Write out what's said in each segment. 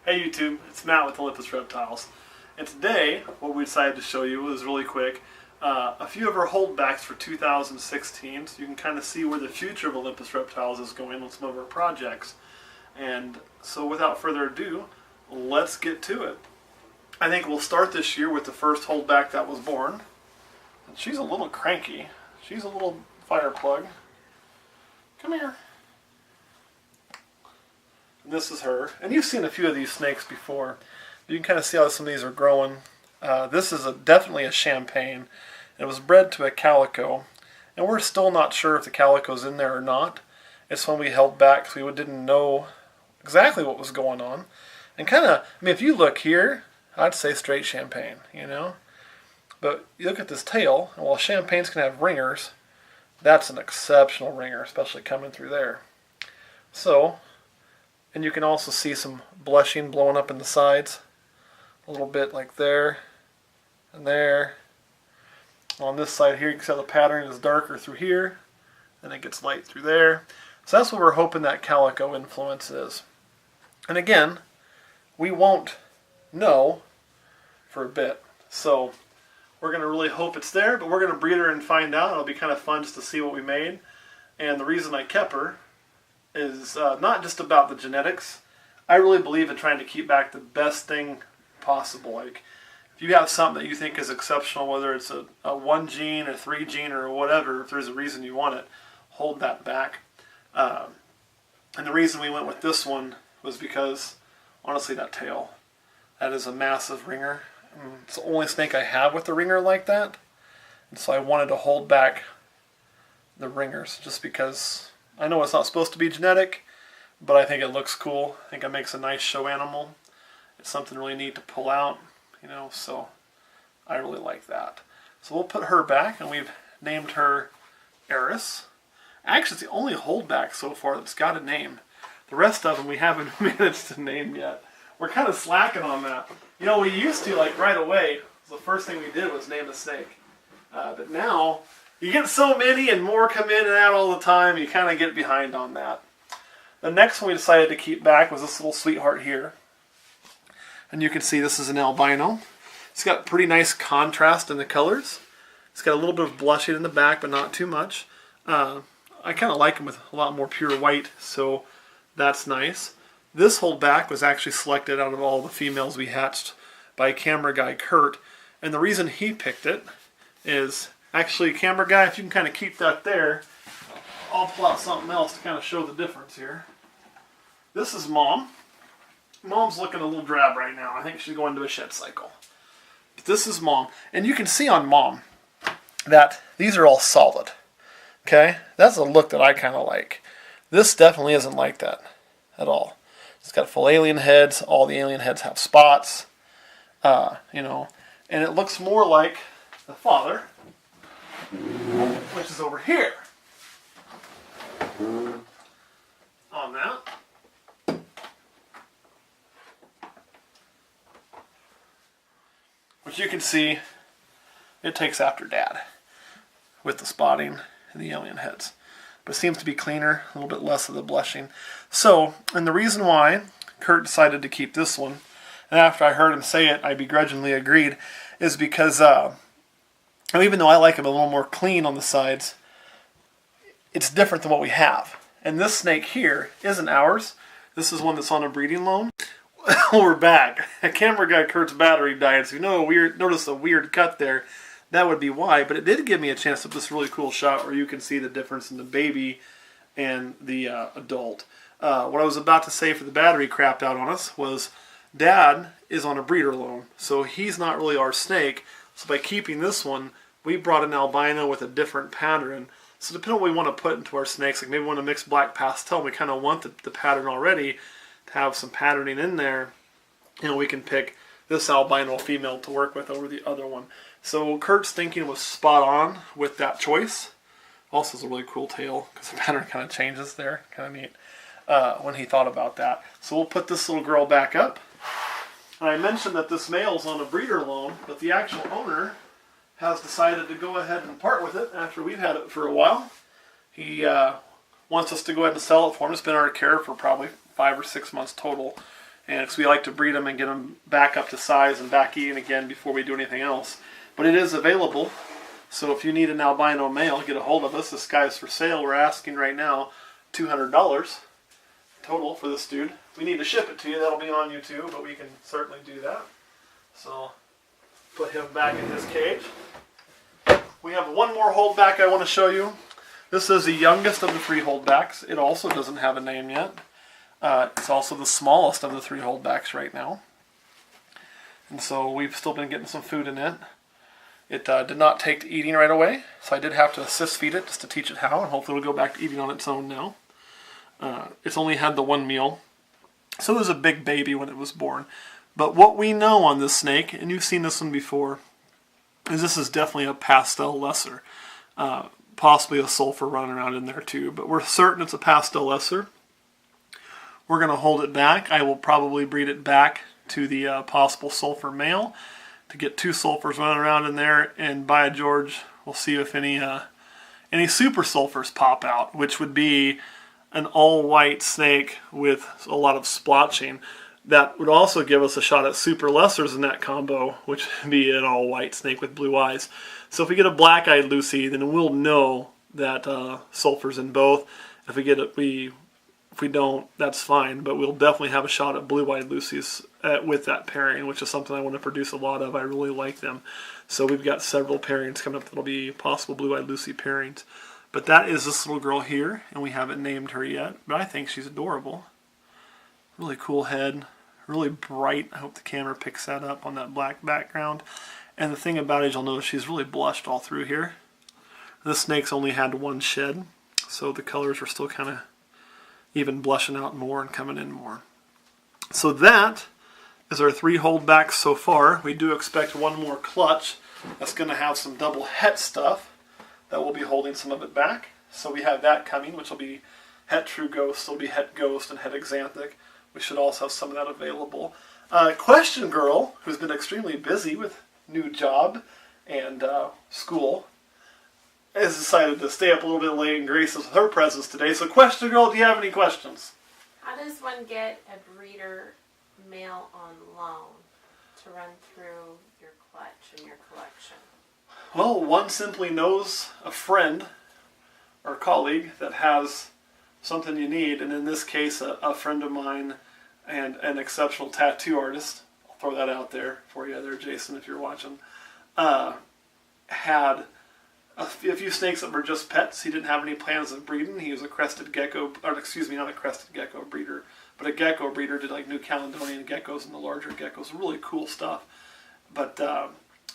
Hey YouTube, it's Matt with Olympus Reptiles. And today, what we decided to show you is really quick, a few of our holdbacks for 2016, so you can kind of see where the future of Olympus Reptiles is going with some of our projects. And so without further ado, let's get to it. I think we'll start this year with the first holdback that was born. And she's a little cranky. She's a little fire plug. Come here. And this is her. And you've seen a few of these snakes before. You can kind of see how some of these are growing. This is definitely a champagne. It was bred to a calico. And we're still not sure if the calico's in there or not. It's when we held back because we didn't know exactly what was going on. And kind of, I mean, if you look here, I'd say straight champagne, you know. But you look at this tail, and while champagnes can have ringers, that's an exceptional ringer, especially coming through there. So, and you can also see some blushing blowing up in the sides. A little bit like there and there. On this side here, you can see how the pattern is darker through here. And it gets light through there. So that's what we're hoping that calico influence is. And again, we won't know for a bit. So we're going to really hope it's there, but we're going to breed her and find out. It'll be kind of fun just to see what we made. And the reason I kept her is not just about the genetics. I really believe in trying to keep back the best thing possible. Like, if you have something that you think is exceptional, whether it's a 1 gene, a 3 gene, or whatever, if there's a reason you want it, hold that back. And the reason we went with this one was because, honestly, that tail, that is a massive ringer. It's the only snake I have with a ringer like that. And so I wanted to hold back the ringers just because I know it's not supposed to be genetic, but I think it looks cool. I think it makes a nice show animal. It's something really neat to pull out, you know, so I really like that. So we'll put her back, and we've named her Eris. Actually, it's the only holdback so far that's got a name. The rest of them we haven't managed to name yet. We're kind of slacking on that. You know, we used to, like, right away, the first thing we did was name a snake. But now, you get so many and more come in and out all the time, you kind of get behind on that. The next one we decided to keep back was this little sweetheart here. And you can see this is an albino. It's got pretty nice contrast in the colors. It's got a little bit of blushing in the back, but not too much. I kind of like him with a lot more pure white, so that's nice. This holdback was actually selected out of all the females we hatched by camera guy Kurt. And the reason he picked it is, actually, camera guy, if you can kind of keep that there, I'll pull out something else to kind of show the difference here. This is Mom. Mom's looking a little drab right now. I think she's going to a shed cycle. But this is Mom. And you can see on Mom that these are all solid. Okay? That's a look that I kind of like. This definitely isn't like that at all. It's got full alien heads. All the alien heads have spots. You know, and it looks more like the father, which is over here. On that. Which you can see, it takes after Dad with the spotting and the alien heads. But it seems to be cleaner, a little bit less of the blushing. So, and the reason why Kurt decided to keep this one, and after I heard him say it, I begrudgingly agreed, is because, even though I like him a little more clean on the sides, it's different than what we have. And this snake here isn't ours. This is one that's on a breeding loan. We're back. Camera guy Kurt's battery died, so you know, notice a weird cut there. That would be why, but it did give me a chance to put this really cool shot where you can see the difference in the baby and the adult. What I was about to say for the battery crapped out on us was Dad is on a breeder loan, so he's not really our snake. So by keeping this one, we brought an albino with a different pattern. So depending on what we want to put into our snakes, like maybe we want to mix black pastel, we kind of want the pattern already to have some patterning in there. You know, we can pick this albino female to work with over the other one. So Kurt's thinking was spot on with that choice. Also, it's a really cool tail because the pattern kind of changes there. Kind of neat when he thought about that. So we'll put this little girl back up. And I mentioned that this male's on a breeder loan, but the actual owner has decided to go ahead and part with it after we've had it for a while. He wants us to go ahead and sell it for him. It's been in our care for probably 5 or 6 months total. and because we like to breed them and get them back up to size and back eating again before we do anything else. But it is available, so if you need an albino male, get a hold of us. This guy's for sale. We're asking right now $200 total for this dude. We need to ship it to you. That'll be on you too, but we can certainly do that. So put him back in his cage. We have one more holdback I want to show you. This is the youngest of the 3 holdbacks. It also doesn't have a name yet. It's also the smallest of the 3 holdbacks right now. And so we've still been getting some food in it. It did not take to eating right away, so I did have to assist feed it just to teach it how, and hopefully it'll go back to eating on its own now. It's only had the 1 meal, so it was a big baby when it was born. But what we know on this snake, and you've seen this one before, is this is definitely a pastel lesser. Possibly a sulfur running around in there too, but we're certain it's a pastel lesser. We're going to hold it back. I will probably breed it back to the possible sulfur male to get 2 sulfurs running around in there, and by George, we'll see if any super sulfurs pop out, which would be an all-white snake with a lot of splotching. That would also give us a shot at super lessers in that combo, which would be an all-white snake with blue eyes. So if we get a black-eyed Lucy, then we'll know that sulfur's in both. If we don't, that's fine, but we'll definitely have a shot at blue-eyed Lucy's with that pairing, which is something I want to produce a lot of. I really like them. So we've got several pairings coming up that'll be possible blue-eyed Lucy pairings. But that is this little girl here, and we haven't named her yet, but I think she's adorable. Really cool head, really bright. I hope the camera picks that up on that black background. And the thing about it is you'll notice she's really blushed all through here. This snake's only had 1 shed, so the colors are still kind of even blushing out more and coming in more. So that is our 3 holdbacks so far. We do expect 1 more clutch that's going to have some double het stuff that will be holding some of it back. So we have that coming, which will be het true ghost, will be het ghost and het exanthic. We should also have some of that available. Question Girl, who's been extremely busy with new job and school, has decided to stay up a little bit late and grace us with her presence today. So Question Girl, do you have any questions? How does one get a breeder male on loan to run through your clutch and your collection? Well, one simply knows a friend or colleague that has something you need, and in this case a friend of mine and an exceptional tattoo artist, I'll throw that out there for you there, Jason, if you're watching, had a few snakes that were just pets. He didn't have any plans of breeding. He was a crested gecko, or excuse me, not a crested gecko breeder, but a gecko breeder. Did like New Caledonian geckos and the larger geckos. Really cool stuff. But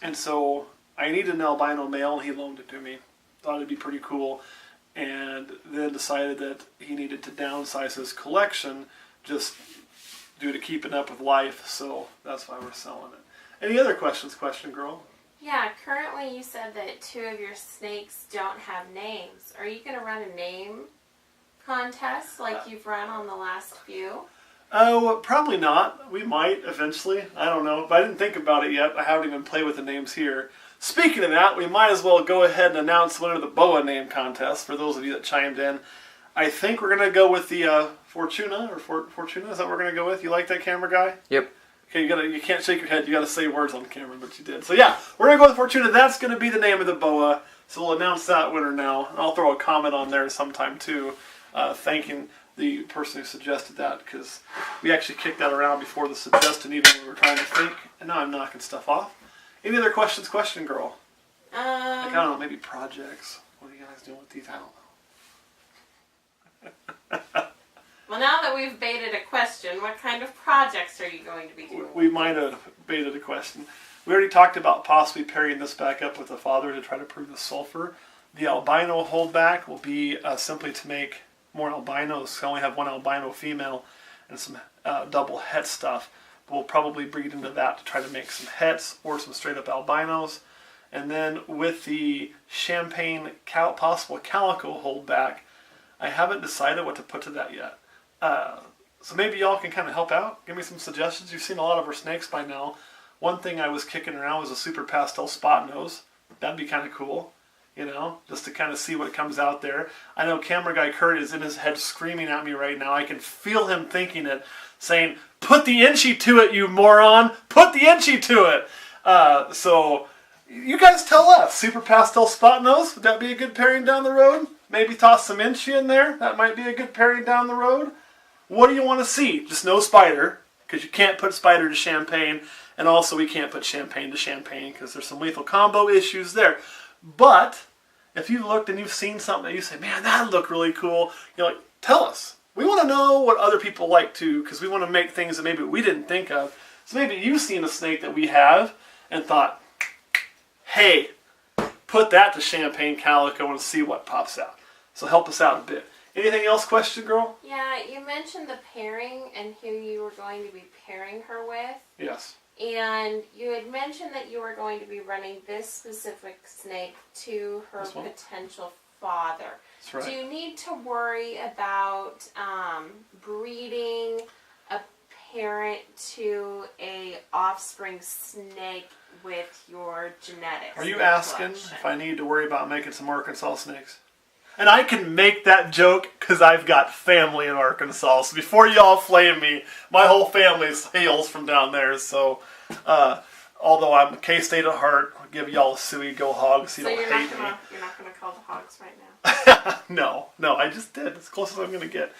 and so I needed an albino male, and he loaned it to me. Thought it'd be pretty cool, and then decided that he needed to downsize his collection just due to keeping up with life. So that's why we're selling it. Any other questions, Question Girl? Yeah, currently you said that 2 of your snakes don't have names. Are you going to run a name contest like you've run on the last few? Oh, probably not. We might eventually. I don't know. But I didn't think about it yet. I haven't even played with the names here. Speaking of that, we might as well go ahead and announce the winner of the BOA name contest for those of you that chimed in. I think we're going to go with the Fortuna, or Fortuna. Is that what we're going to go with? You like that, camera guy? Yep. Okay, you can't shake your head. You got to say words on camera, but you did. So yeah, we're gonna go with Fortuna. That's gonna be the name of the BOA. So we'll announce that winner now. And I'll throw a comment on there sometime too, thanking the person who suggested that, because we actually kicked that around before the suggestion even when we were trying to think, and now I'm knocking stuff off. Any other questions, Question Girl? Like, I don't know, maybe projects. What are you guys doing with these? I don't know. Well, now that we've baited a question, what kind of projects are you going to be doing? We might have baited a question. We already talked about possibly pairing this back up with the father to try to prove the sulfur. The albino holdback will be simply to make more albinos. So I only have 1 albino female and some double het stuff. But we'll probably breed into that to try to make some hets or some straight up albinos. And then with the champagne possible calico holdback, I haven't decided what to put to that yet. So maybe y'all can kind of help out. Give me some suggestions. You've seen a lot of our snakes by now. One thing I was kicking around was a super pastel spot nose. That'd be kind of cool, you know, just to kind of see what comes out there. I know camera guy Kurt is in his head screaming at me right now. I can feel him thinking it, saying, Put the inchy to it, you moron. Put the inchy to it. So you guys tell us. Super Pastel Spot Nose, would that be a good pairing down the road? Maybe toss some inchy in there. That might be a good pairing down the road. What do you want to see? Just no spider, because you can't put spider to champagne. And also we can't put champagne to champagne because there's some lethal combo issues there. But if you've looked and you've seen something that you say, man, that looked really cool, like, tell us. We want to know what other people like too, because we want to make things that maybe we didn't think of. So maybe you've seen a snake that we have and thought, hey, put that to champagne calico and see what pops out. So help us out a bit. Anything else, question girl? Yeah, you mentioned the pairing and who you were going to be pairing her with. Yes. And you had mentioned that you were going to be running this specific snake to her potential father. That's right. Do you need to worry about breeding a parent to a offspring snake with your genetics? Are you asking if I need to worry about making some Arkansas snakes? And I can make that joke because I've got family in Arkansas. So before y'all flame me, my whole family hails from down there. So although I'm K-State at heart, I'll give y'all a suey, go hogs. So you don't hate me. You're not going to call the hogs right now? No, I just did. It's close as I'm going to get.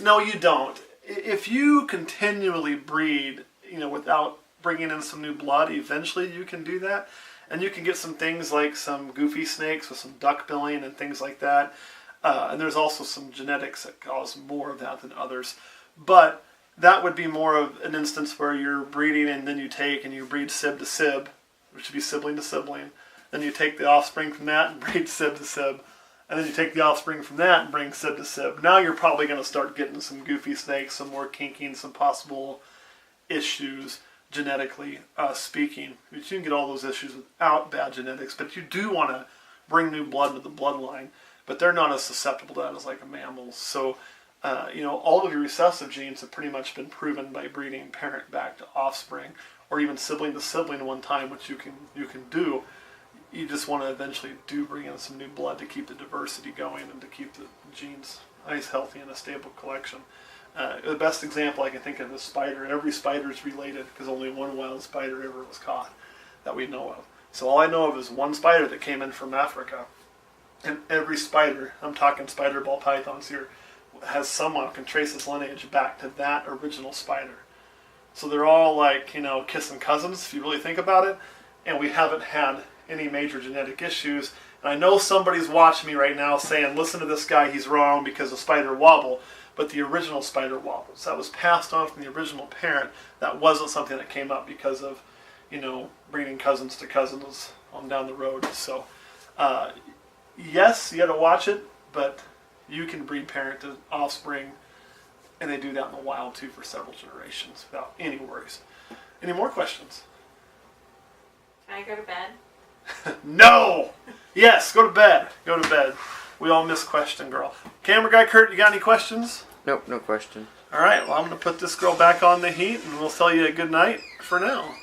No, you don't. If you continually breed, without bringing in some new blood, eventually you can do that. And you can get some things like some goofy snakes with some duck billing and things like that. And there's also some genetics that cause more of that than others. But that would be more of an instance where you're breeding and then you take and you breed sib to sib, which would be sibling to sibling. Then you take the offspring from that and breed sib to sib. And then you take the offspring from that and bring sib to sib. Now you're probably going to start getting some goofy snakes, some more kinky, and some possible issues. Genetically speaking, you can get all those issues without bad genetics, but you do want to bring new blood into the bloodline, but they're not as susceptible to that as like a mammal. So, all of your recessive genes have pretty much been proven by breeding parent back to offspring, or even sibling to sibling one time, which you can do. You just want to eventually bring in some new blood to keep the diversity going and to keep the genes nice, healthy, and a stable collection. The best example I can think of is spider. Every spider is related because only one wild spider ever was caught that we know of. So all I know of is one spider that came in from Africa. And every spider, I'm talking spider ball pythons here, has someone can trace its lineage back to that original spider. So they're all like, kissing cousins if you really think about it. And we haven't had any major genetic issues. And I know somebody's watching me right now saying, listen to this guy, he's wrong because of spider wobble. But the original spider wobbles, that was passed on from the original parent. That wasn't something that came up because of, breeding cousins to cousins on down the road. So, yes, you got to watch it, but you can breed parent to offspring, and they do that in the wild too for several generations without any worries. Any more questions? Can I go to bed? No! Yes, go to bed. Go to bed. We all miss question, girl. Camera guy Kurt, you got any questions? Nope, no question. All right, well, I'm going to put this girl back on the heat, and we'll tell you a good night for now.